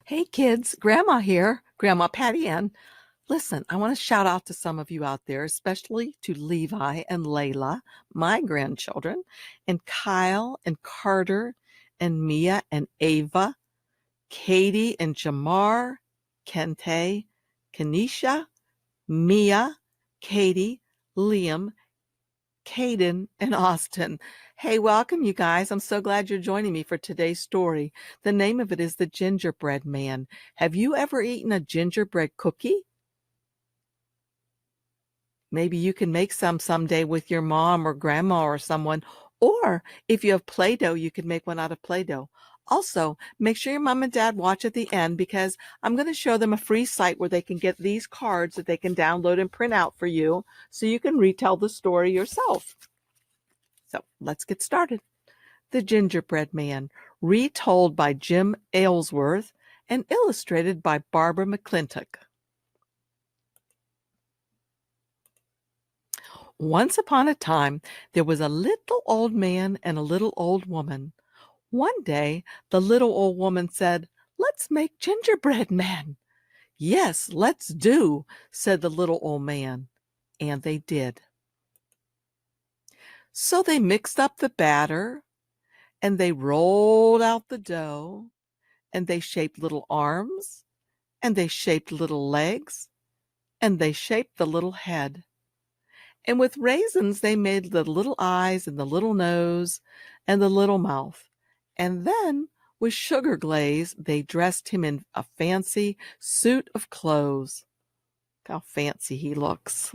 Hey kids, Grandma here, Grandma PattyAnne. Listen, I want to shout out to some of you out there, especially to Levi and Layla, my grandchildren, and Kyle and Carter and Mia and Ava, Katie and Jamar, Kente, Kenesha, Mia, Katie, Liam, Caden, and Austin. Hey, welcome, you guys. I'm so glad you're joining me for today's story. The name of it is The Gingerbread Man. Have you ever eaten a gingerbread cookie? Maybe you can make some someday with your mom or grandma or someone. Or if you have Play-Doh, you can make one out of Play-Doh. Also, make sure your mom and dad watch at the end because I'm going to show them a free site where they can get these cards that they can download and print out for you so you can retell the story yourself. So let's get started. The Gingerbread Man, retold by Jim Aylesworth and illustrated by Barbara McClintock. Once upon a time, there was a little old man and a little old woman. One day, the little old woman said, "Let's make gingerbread men." "Yes, let's do," said the little old man. And they did. So they mixed up the batter, and they rolled out the dough, and they shaped little arms, and they shaped little legs, and they shaped the little head. And with raisins, they made the little eyes and the little nose and the little mouth. And then with sugar glaze, they dressed him in a fancy suit of clothes. Look how fancy he looks.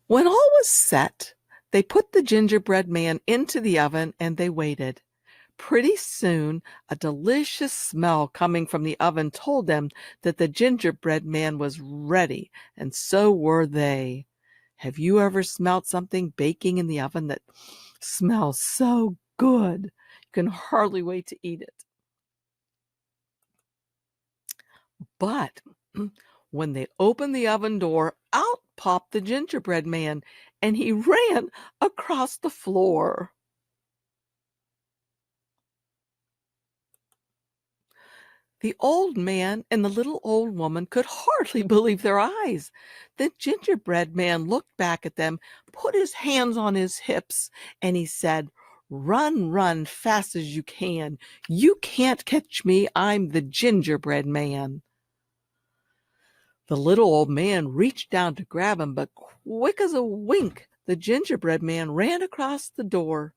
When all was set, they put the gingerbread man into the oven and they waited. Pretty soon, a delicious smell coming from the oven told them that the gingerbread man was ready, and so were they. Have you ever smelled something baking in the oven that smells so good? You can hardly wait to eat it. But when they opened the oven door, out popped the gingerbread man, and he ran across the floor. The old man and the little old woman could hardly believe their eyes. The gingerbread man looked back at them, put his hands on his hips, and he said, "Run, run, fast as you can. You can't catch me. I'm the gingerbread man." The little old man reached down to grab him, but quick as a wink, the gingerbread man ran across the door,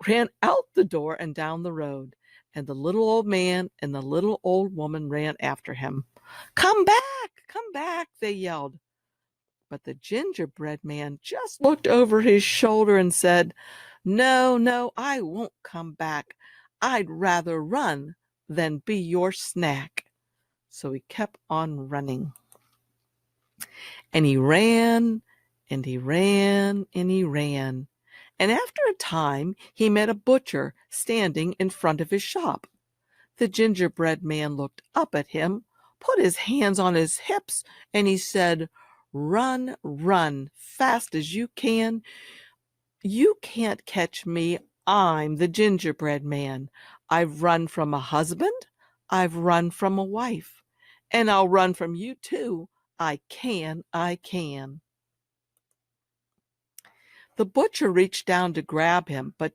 ran out the door and down the road. And the little old man and the little old woman ran after him. Come back, they yelled. But the gingerbread man just looked over his shoulder and said, No, I won't come back. I'd rather run than be your snack." So he kept on running. And he ran, and he ran, and he ran. And after a time, he met a butcher standing in front of his shop. The gingerbread man looked up at him, put his hands on his hips, and he said, "Run, run, fast as you can. You can't catch me. I'm the gingerbread man. I've run from a husband. I've run from a wife. And I'll run from you too. I can. The butcher reached down to grab him, but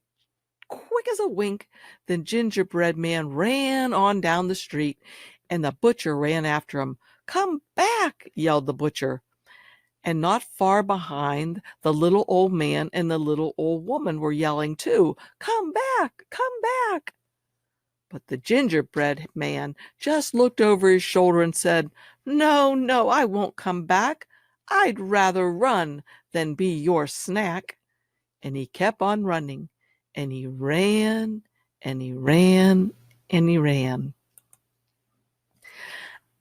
quick as a wink, the gingerbread man ran on down the street, and the butcher ran after him. Come back, yelled the butcher. And not far behind, the little old man and the little old woman were yelling too. Come back, come back. But the gingerbread man just looked over his shoulder and said, No, I won't come back. I'd rather run than be your snack." And he kept on running, and he ran, and he ran, and he ran.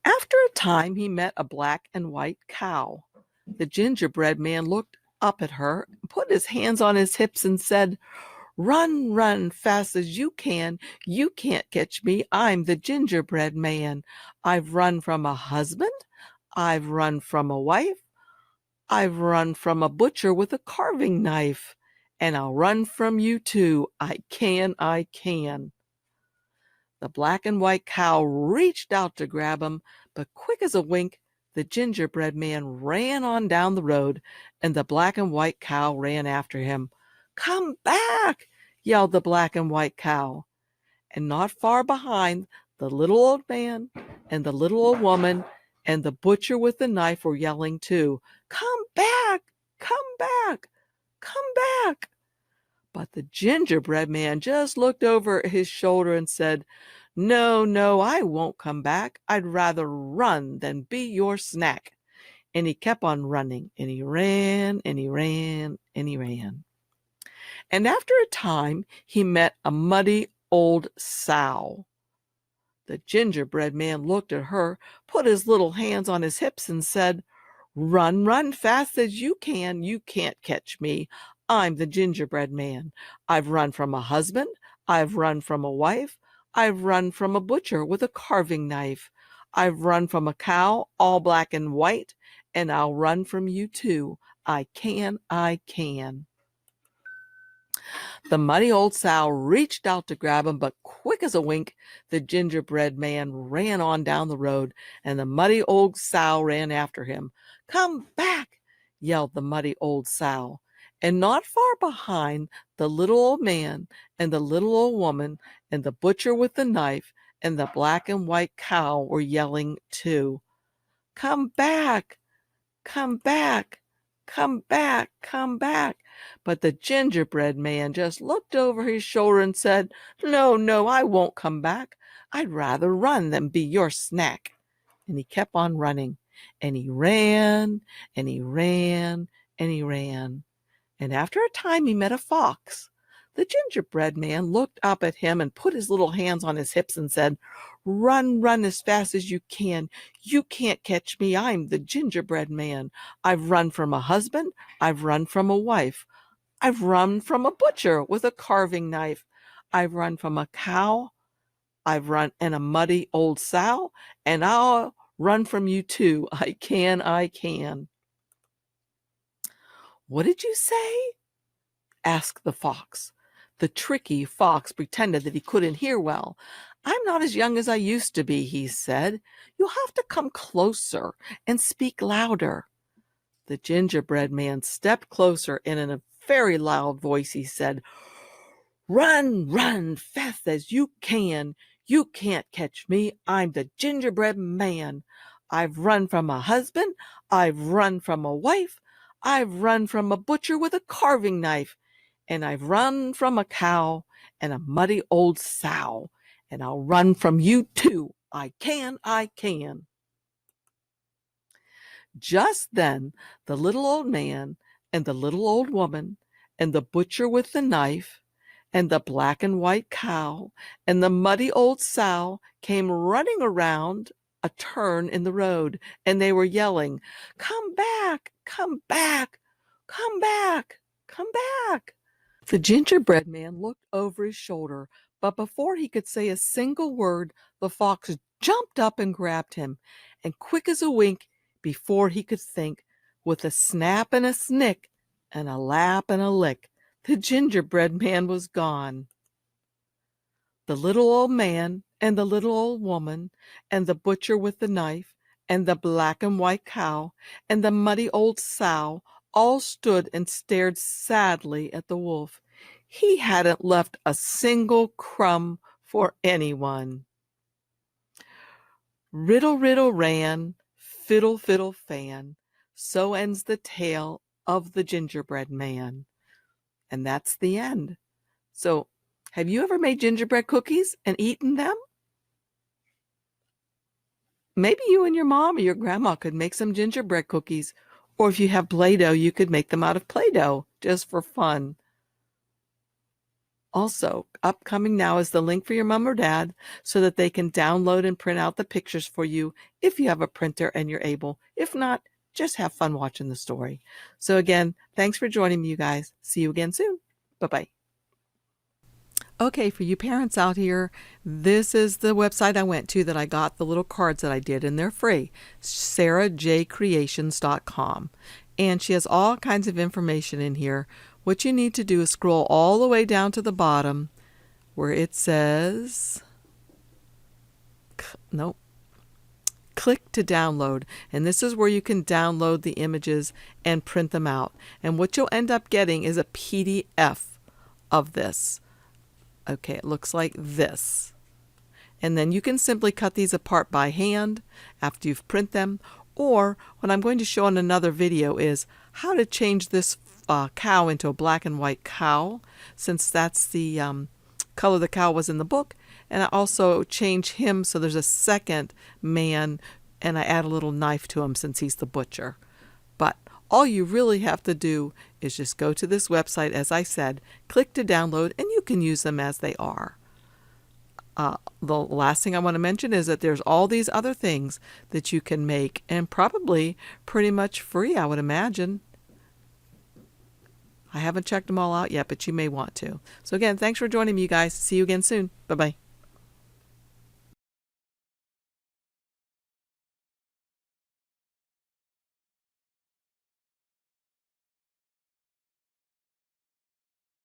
After a time, he met a black and white cow. The gingerbread man looked up at her, put his hands on his hips, and said, Run, run, fast as you can. You can't catch me. I'm the gingerbread man. I've run from a husband. I've run from a wife. I've run from a butcher with a carving knife. and I'll run from you too. I can, I can. The black and white cow reached out to grab him, but quick as a wink, the gingerbread man ran on down the road, and the black and white cow ran after him. Come back! Yelled the black and white cow. And not far behind, the little old man and the little old woman and the butcher with the knife were yelling too. Come back! Come back! Come back! But the gingerbread man just looked over his shoulder and said, No, no, I won't come back. I'd rather run than be your snack. And he kept on running, and he ran, and he ran, and he ran. And after a time, he met a muddy old sow. The gingerbread man looked at her, put his little hands on his hips, and said, Run, run fast as you can. You can't catch me. I'm the gingerbread man. I've run from a husband. I've run from a wife. I've run from a butcher with a carving knife. I've run from a cow, all black and white, and I'll run from you too. I can, I can. The muddy old sow reached out to grab him, but quick as a wink, the gingerbread man ran on down the road, and the muddy old sow ran after him. Come back! Yelled the muddy old sow. And not far behind, the little old man and the little old woman and the butcher with the knife and the black and white cow were yelling too. Come back! Come back! Come back! Come back! But the gingerbread man just looked over his shoulder and said, No, no, I won't come back. I'd rather run than be your snack. And he kept on running, and he ran, and he ran, and he ran. And after a time he met a fox. The gingerbread man looked up at him and put his little hands on his hips and said, Run, run as fast as you can. You can't catch me. I'm the gingerbread man. I've run from a husband. I've run from a wife. I've run from a butcher with a carving knife. I've run from a cow. I've run and a muddy old sow. And I'll run from you too. I can, I can. What did you say? Asked the fox. The tricky fox pretended that he couldn't hear well. I'm not as young as I used to be, he said. You'll have to come closer and speak louder. The gingerbread man stepped closer, and in a very loud voice he said, Run, run, fast as you can. You can't catch me. I'm the gingerbread man. I've run from a husband. I've run from a wife. I've run from a butcher with a carving knife. And I've run from a cow and a muddy old sow. And I'll run from you too. I can, I can. Just then, the little old man and the little old woman and the butcher with the knife and the black and white cow and the muddy old sow came running around a turn in the road, and they were yelling, Come back, come back, come back, come back. The gingerbread man looked over his shoulder, but before he could say a single word, the fox jumped up and grabbed him, and quick as a wink, before he could think, with a snap and a snick, and a lap and a lick, the gingerbread man was gone. The little old man and the little old woman and the butcher with the knife and the black and white cow and the muddy old sow all stood and stared sadly at the wolf. He hadn't left a single crumb for anyone. Riddle, riddle, ran, fiddle, fiddle, fan. So ends the tale of the gingerbread man. And that's the end. So, have you ever made gingerbread cookies and eaten them? Maybe you and your mom or your grandma could make some gingerbread cookies. Or if you have Play-Doh, you could make them out of Play-Doh just for fun. Also, upcoming now is the link for your mom or dad so that they can download and print out the pictures for you if you have a printer and you're able. If not, just have fun watching the story. So again, thanks for joining me, you guys. See you again soon. Bye-bye. Okay, for you parents out here, this is the website I went to that I got the little cards that I did, and they're free, sarahjcreations.com. And she has all kinds of information in here what you need to do is scroll all the way down to the bottom where it says, nope, click to download. And this is where you can download the images and print them out. And what you'll end up getting is a PDF of this. Okay, it looks like this. And then you can simply cut these apart by hand after you've print them. Or what I'm going to show in another video is how to change this cow into a black and white cow, since that's the color the cow was in the book. And I also change him so there's a second man, and I add a little knife to him since he's the butcher. But all you really have to do is just go to this website, as I said, click to download, and you can use them as they are. The last thing I want to mention is that there's all these other things that you can make, and probably pretty much free, I would imagine. I haven't checked them all out yet, but you may want to. So again, thanks for joining me, you guys. See you again soon. Bye-bye.